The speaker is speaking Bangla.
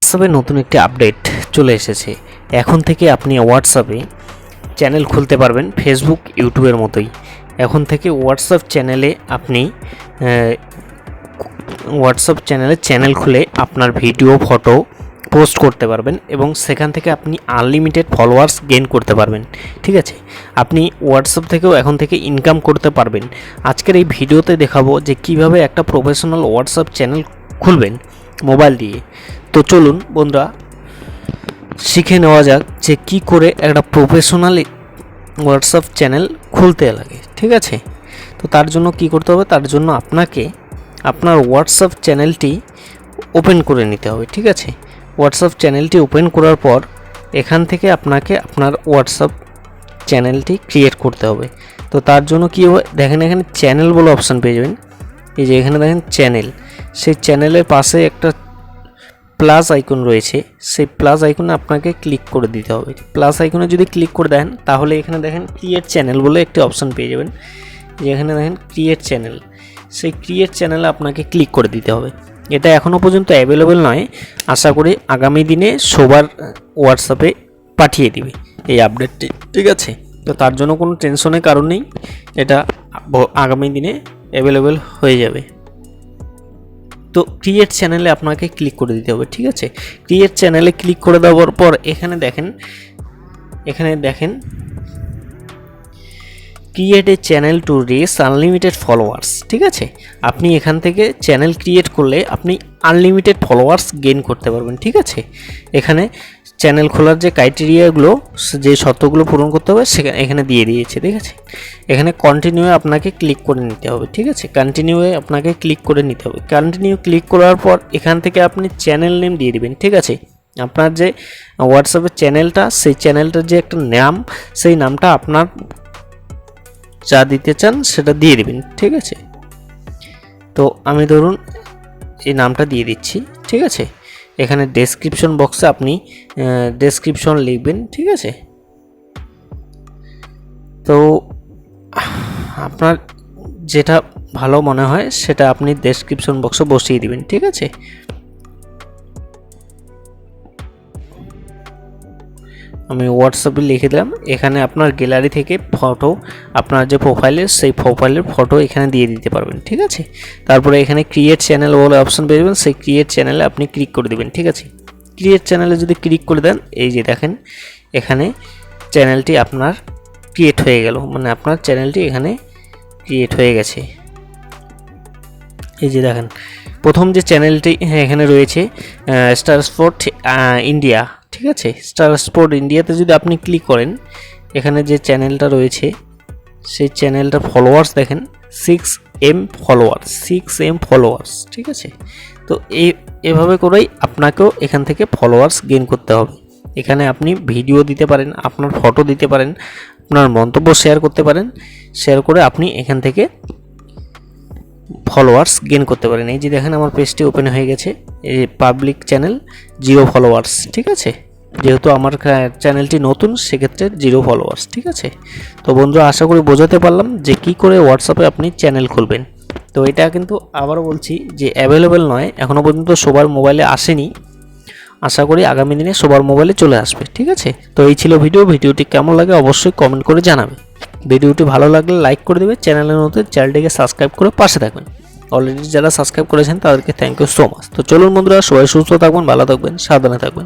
হোয়াটসঅ্যাপে নতুন একটি আপডেট চলে এসেছে। এখন থেকে আপনি হোয়াটসঅ্যাপে চ্যানেল খুলতে পারবেন ফেসবুক ইউটিউবের মতোই। এখন থেকে হোয়াটসঅ্যাপ চ্যানেলে চ্যানেল খুলে আপনার ভিডিও ফটো পোস্ট করতে পারবেন এবং সেখান থেকে আপনি আনলিমিটেড ফলোয়ার্স গেইন করতে পারবেন। ঠিক আছে, আপনি হোয়াটসঅ্যাপ থেকেও এখন থেকে ইনকাম করতে পারবেন। আজকের এই ভিডিওতে দেখাবো যে কিভাবে একটা প্রফেশনাল হোয়াটসঅ্যাপ চ্যানেল খুলবেন মোবাইল দিয়ে। তো চলুন বন্ধুরা শিখে নেওয়া যাক যে কি করে একটা প্রফেশনাল হোয়াটসঅ্যাপ চ্যানেল খুলতে লাগে। ঠিক আছে, তো তার জন্য কি করতে হবে, তার জন্য আপনাকে আপনার হোয়াটসঅ্যাপ চ্যানেলটি ওপেন করে নিতে হবে। ঠিক আছে, হোয়াটসঅ্যাপ চ্যানেলটি ওপেন করার পর এখান থেকে আপনাকে আপনার হোয়াটসঅ্যাপ চ্যানেলটি ক্রিয়েট করতে হবে। তো তার জন্য কী হবে, দেখেন এখানে চ্যানেল বলে অপশান পেয়ে যাবেন। এই যে এখানে দেখেন চ্যানেল, সেই চ্যানেলের পাশে একটা প্লাস আইকন রয়েছে, সেই প্লাস আইকনে আপনাকে ক্লিক করে দিতে হবে। প্লাস আইকনে যদি ক্লিক করে দেন তাহলে এখানে দেখেন ক্রিয়েট চ্যানেল বলে একটি অপশান পেয়ে যাবেন। যেখানে দেখেন ক্রিয়েট চ্যানেল, সেই ক্রিয়েট চ্যানেলে আপনাকে ক্লিক করে দিতে হবে। এটা এখনও পর্যন্ত অ্যাভেলেবেল নয়, আশা করি আগামী দিনে সবার হোয়াটসঅ্যাপে পাঠিয়ে দিবে এই আপডেটটি। ঠিক আছে, তো তার জন্য কোনো টেনশনের কারণ নেই, এটা আগামী দিনে অ্যাভেলেবেল হয়ে যাবে। তো ক্রিয়েট চ্যানেলে আপনাকে ক্লিক করে দিতে হবে। ঠিক আছে, ক্রিয়েট চ্যানেলে ক্লিক করে দেওয়ার পর এখানে দেখেন create a channel to reach unlimited followers. ঠিক আছে, আপনি এখান থেকে চ্যানেল ক্রিয়েট করলে আপনি আনলিমিটেড ফলোয়ার্স গেইন করতে পারবেন। ঠিক আছে, এখানে চ্যানেল খোলার যে ক্রাইটেরিয়াগুলো, যে শর্তগুলো পূরণ করতে হবে এখানে দিয়ে দিয়েছে। ঠিক আছে, এখানে কন্টিনিউয়ে আপনাকে ক্লিক করে নিতে হবে। ঠিক আছে, কন্টিনিউয়ে আপনাকে ক্লিক করে নিতে হবে। কন্টিনিউ ক্লিক করার পর এখান থেকে আপনি চ্যানেল নেম দিয়ে দিবেন। ঠিক আছে, আপনার যে হোয়াটসঅ্যাপের চ্যানেলটা, সেই চ্যানেলটার যে একটা নাম, সেই নামটা আপনার যা দিতে চান সেটা দিয়ে দিবেন। ঠিক আছে, তো আমি ধরুন এই নামটা দিয়ে দিচ্ছি। ঠিক আছে, এখানে ডেসক্রিপশন বক্সে আপনি ডেসক্রিপশন লিখবেন। ঠিক আছে, তো আপনার যেটা ভালো মনে হয় সেটা আপনি ডেসক্রিপশন বক্সে বসিয়ে দিবেন। ঠিক আছে, আমি হোয়াটসঅ্যাপে লিখে দিলাম। এখানে আপনার গ্যালারি থেকে ফটো, আপনার যে প্রোফাইলের সেই প্রোফাইলের ফটো এখানে দিয়ে দিতে পারবেন। ঠিক আছে, তারপরে এখানে ক্রিয়েট চ্যানেল বলে অপশন পেয়ে যাবেন, সেই ক্রিয়েট চ্যানেলে আপনি ক্লিক করে দেবেন। ঠিক আছে, ক্রিয়েট চ্যানেলে যদি ক্লিক করে দেন, এই যে দেখেন এখানে চ্যানেলটি আপনার ক্রিয়েট হয়ে গেল, মানে আপনার চ্যানেলটি এখানে ক্রিয়েট হয়ে গেছে। এই যে দেখেন প্রথম যে চ্যানেলটি এখানে রয়েছে স্টার স্পোর্ট ইন্ডিয়া। ঠিক আছে, স্টার স্পোর্ট ইন্ডিয়াতে যদি আপনি ক্লিক করেন, এখানে যে চ্যানেলটা রয়েছে সেই চ্যানেলটার ফলোয়ার্স দেখেন 6M ফলোয়ার্স। ঠিক আছে, তো এভাবে করেই আপনাকেও এখান থেকে ফলোয়ার্স গেইন করতে হবে। এখানে আপনি ভিডিও দিতে পারেন, আপনার ফটো দিতে পারেন, আপনার মন্তব্য শেয়ার করতে পারেন, শেয়ার করে আপনি এখান থেকে ফলোয়ার্স গেইন করতে পারেন। এই যে দেখেন আমার পেজটি ওপেন হয়ে গেছে, এই পাবলিক চ্যানেল 0 ফলোয়ার্স। ঠিক আছে, যেহেতু আমার চ্যানেলটি নতুন সেক্ষেত্রে 0 ফলোয়ার্স। ঠিক আছে, তো বন্ধুরা আশা করি বোঝাতে পারলাম যে কি করে হোয়াটসঅ্যাপে আপনি চ্যানেল খুলবেন। তো এটা কিন্তু আবারও বলছি যে অ্যাভেলেবেল নয়, এখনও পর্যন্ত সবার মোবাইলে আসেনি, আশা করি আগামী দিনে সবার মোবাইলে চলে আসবে। ঠিক আছে, তো এই ছিল ভিডিওটি কেমন লাগে অবশ্যই কমেন্ট করে জানাবে। ভিডিওটি ভালো লাগলে লাইক করে দেবে, চ্যানেলের মধ্যে চ্যানেলটিকে সাবস্ক্রাইব করে পাশে থাকবেন। অলরেডি যারা সাবস্ক্রাইব করেছেন তাদেরকে থ্যাংক ইউ সো মাচ। তো চলুন বন্ধুরা, সবাই সুস্থ থাকবেন, ভালো থাকবেন, সাবধানে থাকবেন।